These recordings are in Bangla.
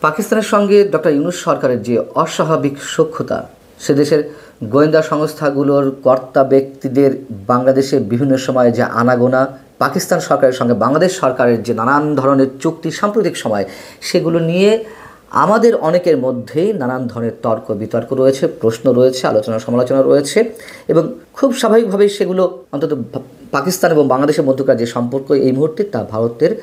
পাকিস্তানের সঙ্গে ডক্টর ইউনূস সরকারের যে অস্বাভাবিক সখ্যতা, সে দেশের গোয়েন্দা সংস্থাগুলোর কর্তা ব্যক্তিদের বাংলাদেশে বিভিন্ন সময়ে যে আনাগোনা, পাকিস্তান সরকারের সঙ্গে বাংলাদেশ সরকারের যে নানান ধরনের চুক্তি সাম্প্রতিক সময়, সেগুলো নিয়ে আমাদের অনেকের মধ্যেই নানান ধরনের তর্ক বিতর্ক রয়েছে, প্রশ্ন রয়েছে, আলোচনা সমালোচনা রয়েছে এবং খুব স্বাভাবিকভাবেই সেগুলো অন্তত পাকিস্তান এবং বাংলাদেশের মধ্যকার যে সম্পর্ক এই মুহূর্তে তা ভারতের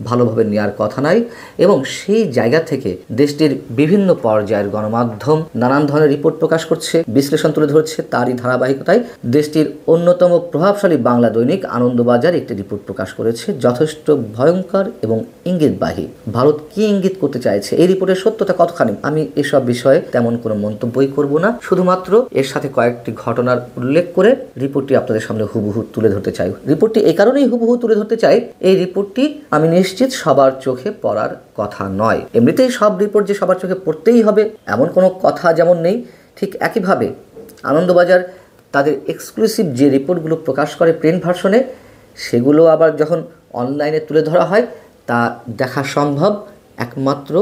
ভালোভাবে নেওয়ার কথা নাই। এবং সেই জায়গা থেকে দেশটির বিভিন্ন পর্যায়ের গণমাধ্যম নানান ধরনের রিপোর্ট প্রকাশ করছে, বিশ্লেষণ তুলে ধরছে। তারই ধারাবাহিকতায় দেশটির অন্যতম প্রভাবশালী বাংলা দৈনিক আনন্দবাজার একটি রিপোর্ট প্রকাশ করেছে, যথেষ্ট ভয়ঙ্কর এবং ইঙ্গিতবাহী। ভারত কি ইঙ্গিত করতে চাইছে, এই রিপোর্টের সত্যতা কতখানি, আমি এসব বিষয়ে তেমন কোনো মন্তব্যই করব না। শুধুমাত্র এর সাথে কয়েকটি ঘটনার উল্লেখ করে রিপোর্টটি আপনাদের সামনে হুবহু তুলে ধরতে চাই। রিপোর্টটি এই কারণেই হুবহু তুলে ধরতে চাই, এই রিপোর্টটি আমি নিশ্চিত সবার চোখে পড়ার কথা নয়। এমনিতেই সব রিপোর্ট যে সবার চোখে পড়তেই হবে এমন কোনো কথা যেমন নেই, ঠিক একইভাবে আনন্দবাজার তাদের এক্সক্লুসিভ যে রিপোর্টগুলো প্রকাশ করে প্রিন্ট ভার্সনে, সেগুলো আবার যখন অনলাইনে তুলে ধরা হয় তা দেখা সম্ভব একমাত্র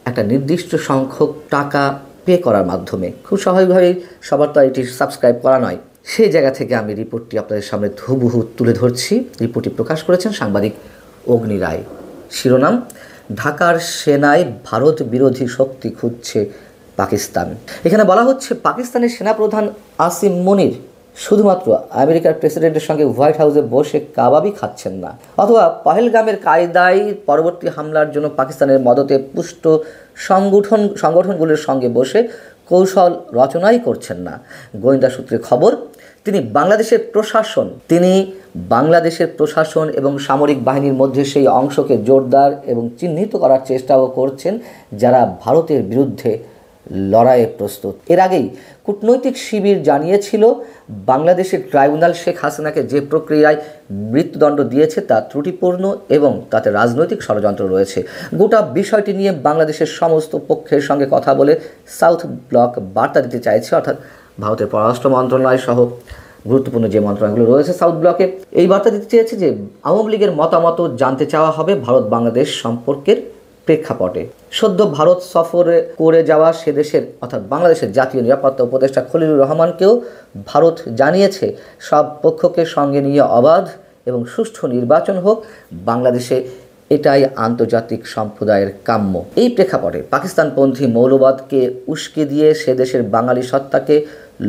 একটা নির্দিষ্ট সংখ্যক টাকা পে করার মাধ্যমে। খুব স্বাভাবিকভাবেই সবার তো এটি সাবস্ক্রাইব করা নয়। সেই জায়গা থেকে আমি রিপোর্টটি আপনাদের সামনে হুবহু তুলে ধরছি। রিপোর্টটি প্রকাশ করেছেন সাংবাদিক অগ্নি রায়। শিরোনাম: ঢাকার সেনায় ভারত বিরোধী শক্তি খুঁজছে পাকিস্তান। এখানে বলা হচ্ছে, পাকিস্তানের সেনাপ্রধান আসিম মনির শুধুমাত্র আমেরিকার প্রেসিডেন্টের সঙ্গে হোয়াইট হাউসে বসে কাবাবই খাচ্ছেন না, অথবা পহেলগামের কায়দায় পরবর্তী হামলার জন্য পাকিস্তানের মদতে পুষ্ট সংগঠনগুলোর সঙ্গে বসে কৌশল রচনাই করছেন না। গোয়েন্দা সূত্রে খবর, তিনি বাংলাদেশের প্রশাসন এবং সামরিক বাহিনীর মধ্যে সেই অংশকে জোরদার এবং চিহ্নিত করার চেষ্টাও করছেন যারা ভারতের বিরুদ্ধে লড়াইয়ে প্রস্তুত। এর আগেই কূটনৈতিক শিবির জানিয়েছিল, বাংলাদেশের ট্রাইব্যুনাল শেখ হাসিনাকে যে প্রক্রিয়ায় মৃত্যুদণ্ড দিয়েছে তা ত্রুটিপূর্ণ এবং তাতে রাজনৈতিক ষড়যন্ত্র রয়েছে। গোটা বিষয়টি নিয়ে বাংলাদেশের সমস্ত পক্ষের সঙ্গে কথা বলে সাউথ ব্লক বার্তা দিতে চাইছে, অর্থাৎ ভারতের পররাষ্ট্র মন্ত্রণালয় সহ গুরুত্বপূর্ণ যে মন্ত্রণালয়গুলো রয়েছে সাউথ ব্লকে, এই বার্তা দিতে চেয়েছে যে আওয়ামী লীগের মতামত জানতে চাওয়া হবে ভারত বাংলাদেশ সম্পর্কের প্রেক্ষাপটে। সদ্য ভারত সফরে করে যাওয়া সে দেশের অর্থাৎ বাংলাদেশের জাতীয় নিরাপত্তা উপদেষ্টা খলিলুর রহমানকেও ভারত জানিয়েছে, সব পক্ষকে সঙ্গে নিয়ে অবাধ এবং সুষ্ঠু নির্বাচন হোক, বাংলাদেশে এটাই আন্তর্জাতিক সম্প্রদায়ের কাম্য। এই প্রেক্ষাপটে পাকিস্তানপন্থী মৌলবাদকে উস্কে দিয়ে সে দেশের বাঙালি সত্তাকে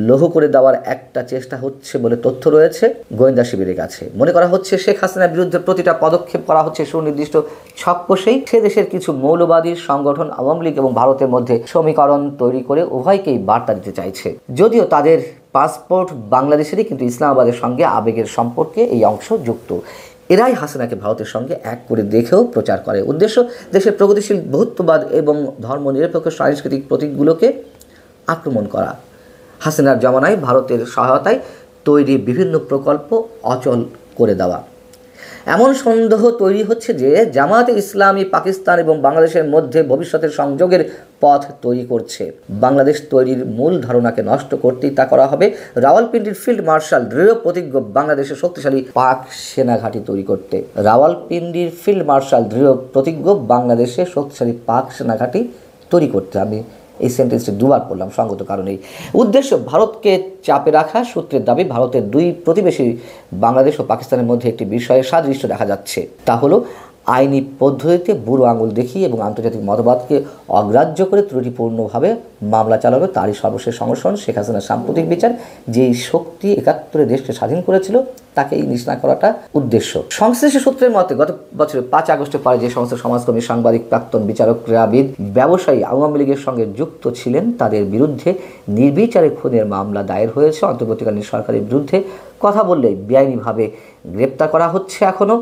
লৌহ করে দেওয়ার একটা চেষ্টা হচ্ছে বলে তথ্য রয়েছে গোয়েন্দা শিবিরের কাছে। মনে করা হচ্ছে, শেখ হাসিনার বিরুদ্ধে প্রতিটা পদক্ষেপ করা হচ্ছে সুনির্দিষ্ট ছক কষেই। সে দেশের কিছু মৌলবাদী সংগঠন আওয়ামী লীগ এবং ভারতের মধ্যে সমীকরণ তৈরি করে উভয়কেই বার্তা দিতে চাইছে। যদিও তাদের পাসপোর্ট বাংলাদেশেরই, কিন্তু ইসলামাবাদের সঙ্গে আবেগের সম্পর্কে এই অংশ যুক্ত। এরাই হাসিনাকে ভারতের সঙ্গে এক করে দেখেও প্রচার করে। উদ্দেশ্য দেশের প্রগতিশীল বহুত্ববাদ এবং ধর্মনিরপেক্ষ সাংস্কৃতিক প্রতীকগুলোকে আক্রমণ করা। হাসিনার জমানায় ভারতের সহায়তায় তৈরি বিভিন্ন প্রকল্প অচল করে দেওয়া। এমন সন্দেহ তৈরি হচ্ছে যে জামায়াতে ইসলামী পাকিস্তান এবং বাংলাদেশের মধ্যে ভবিষ্যতের সংযোগের পথ তৈরি করছে। বাংলাদেশ তৈরির মূল ধারণাকে নষ্ট করতেই তা করা হবে। রাওয়ালপিন্ডির ফিল্ড মার্শাল দৃঢ় প্রতিজ্ঞ বাংলাদেশের শক্তিশালী পাক সেনাঘাঁটি তৈরি করতে। রাওয়ালপিন্ডির ফিল্ড মার্শাল দৃঢ় প্রতিজ্ঞ বাংলাদেশের শক্তিশালী পাক সেনাঘাঁটি তৈরি করতে। আমি এই সেন্টেন্সটি দুবার পড়লাম সঙ্গত কারণেই। উদ্দেশ্য ভারতকে চাপে রাখা। সূত্রের দাবি, ভারতের দুই প্রতিবেশী বাংলাদেশ ও পাকিস্তানের মধ্যে একটি বিষয়ে সাদৃশ্য দেখা যাচ্ছে। তা হলো আইনি পদ্ধতিতে বুড়ো আঙুল দেখিয়ে এবং আন্তর্জাতিক মতবাদকে অগ্রাহ্য করে ত্রুটিপূর্ণভাবে মামলা চালানো। তারই সর্বশেষ সংস্করণ শেখ হাসিনার সাম্প্রতিক বিচার। যেই শক্তি ৭১ দেশকে স্বাধীন করেছিল তাকেই নিশানা করাটা উদ্দেশ্য। সংশ্লিষ্ট সূত্রের মতে গত বছরের ৫ আগস্টের পরে যে সমস্ত সমাজকর্মী, সাংবাদিক, প্রাক্তন বিচারক, ক্রীড়াবিদ, ব্যবসায়ী আওয়ামী লীগের সঙ্গে যুক্ত ছিলেন তাদের বিরুদ্ধে নির্বিচারে খুনের মামলা দায়ের হয়েছে। অন্তর্বর্তীকালীন সরকারের বিরুদ্ধে কথা বললেই বেআইনিভাবে গ্রেপ্তার করা হচ্ছে। এখনও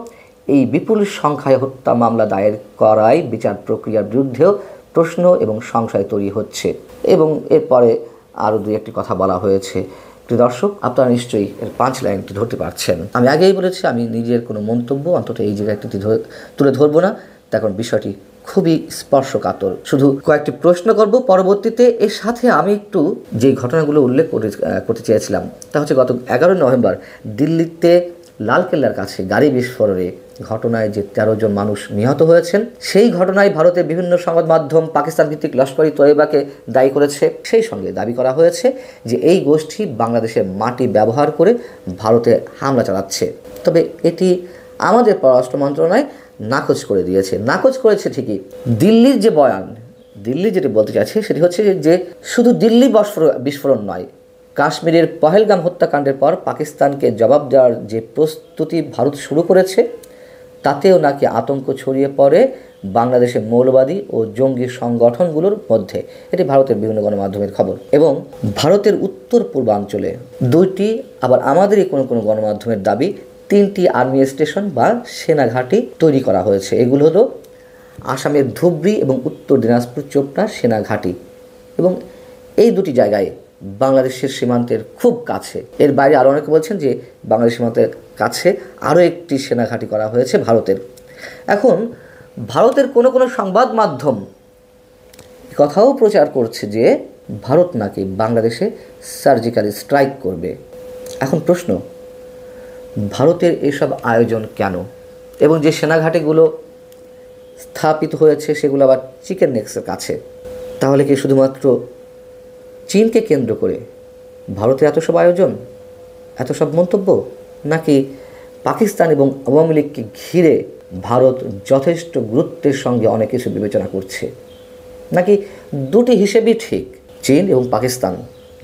এই বিপুল সংখ্যায় হত্যা মামলা দায়ের করায় বিচার প্রক্রিয়ার বিরুদ্ধেও প্রশ্ন এবং সংশয় তৈরি হচ্ছে। এবং এরপরে আরও দুই একটি কথা বলা হয়েছে। প্রিয় দর্শক, আপনারা নিশ্চয়ই এর ৫ লাইনটি ধরতে পারছেন। আমি আগেই বলেছি, আমি নিজের কোনো মন্তব্য অন্তত এই জায়গায় তুলে ধরবো না। তখন বিষয়টি খুবই স্পর্শকাতর। শুধু কয়েকটি প্রশ্ন করব পরবর্তীতে। এর সাথে আমি একটু যে ঘটনাগুলো উল্লেখ করতে চেয়েছিলাম তা হচ্ছে, গত ১১ নভেম্বর দিল্লিতে লালকেল্লার কাছে গাড়ি বিস্ফোরণে ঘটনায় যে 13 জন মানুষ নিহত হয়েছেন, সেই ঘটনায় ভারতের বিভিন্ন সংবাদ মাধ্যম পাকিস্তান ভিত্তিক লস্কর-ই তৈয়বাকে দায়ী করেছে। সেই সঙ্গে দাবি করা হয়েছে যে এই গোষ্ঠী বাংলাদেশের মাটি ব্যবহার করে ভারতে হামলা চালাচ্ছে। তবে এটি আমাদের পররাষ্ট্র মন্ত্রণালয় নাকচ করে দিয়েছে। নাকচ করেছে ঠিকই। দিল্লির যে বয়ান, দিল্লি যেটি বলতে চাইছে সেটি হচ্ছে যে শুধু দিল্লি বিস্ফোরণ নয়, কাশ্মীরের পহেলগাম হত্যাকাণ্ডের পর পাকিস্তানকে জবাব দেওয়ার যে প্রস্তুতি ভারত শুরু করেছে, তাতেও নাকি আতঙ্ক ছড়িয়ে পড়ে বাংলাদেশের মৌলবাদী ও জঙ্গি সংগঠনগুলোর মধ্যে। এটি ভারতের বিভিন্ন গণমাধ্যমের খবর। এবং ভারতের উত্তর পূর্বাঞ্চলে 2টি, আবার আমাদেরই কোনো কোনো গণমাধ্যমের দাবি 3টি আর্মি স্টেশন বা সেনাঘাঁটি তৈরি করা হয়েছে। এগুলো হলো আসামের ধুবড়ী এবং উত্তর দিনাজপুর চোপড়া সেনাঘাঁটি, এবং এই 2টি জায়গায় বাংলাদেশের সীমান্তের খুব কাছে। এর বাইরে আরও অনেকে বলছেন যে বাংলাদেশ সীমান্তের কাছে আরও একটি সেনাঘাঁটি করা হয়েছে ভারতের। এখন ভারতের কোনো কোনো সংবাদ মাধ্যম কথাও প্রচার করছে যে ভারত নাকি বাংলাদেশে সার্জিক্যাল স্ট্রাইক করবে। এখন প্রশ্ন, ভারতের এসব আয়োজন কেন? এবং যে সেনাঘাঁটিগুলো স্থাপিত হয়েছে সেগুলো আবার চিকেন নেক্সের কাছে। তাহলে কি শুধুমাত্র চীনকে কেন্দ্র করে ভারতের এত সব আয়োজন, এত সব মন্তব্য, নাকি পাকিস্তান এবং আওয়ামী লীগকে ঘিরে ভারত যথেষ্ট গুরুত্বের সঙ্গে অনেক কিছু বিবেচনা করছে? নাকি 2টি হিসেবেই ঠিক, চীন এবং পাকিস্তান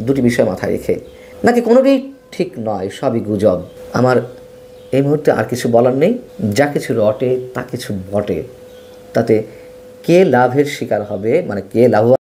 2টি বিষয় মাথায় রেখে? নাকি কোনোটাই ঠিক নয়, সবই গুজব? আমার এই মুহূর্তে আর কিছু বলার নেই। যা কিছু রটে তা কিছু বটে, তাতে কে লাভের শিকার হবে, মানে কে লাভবান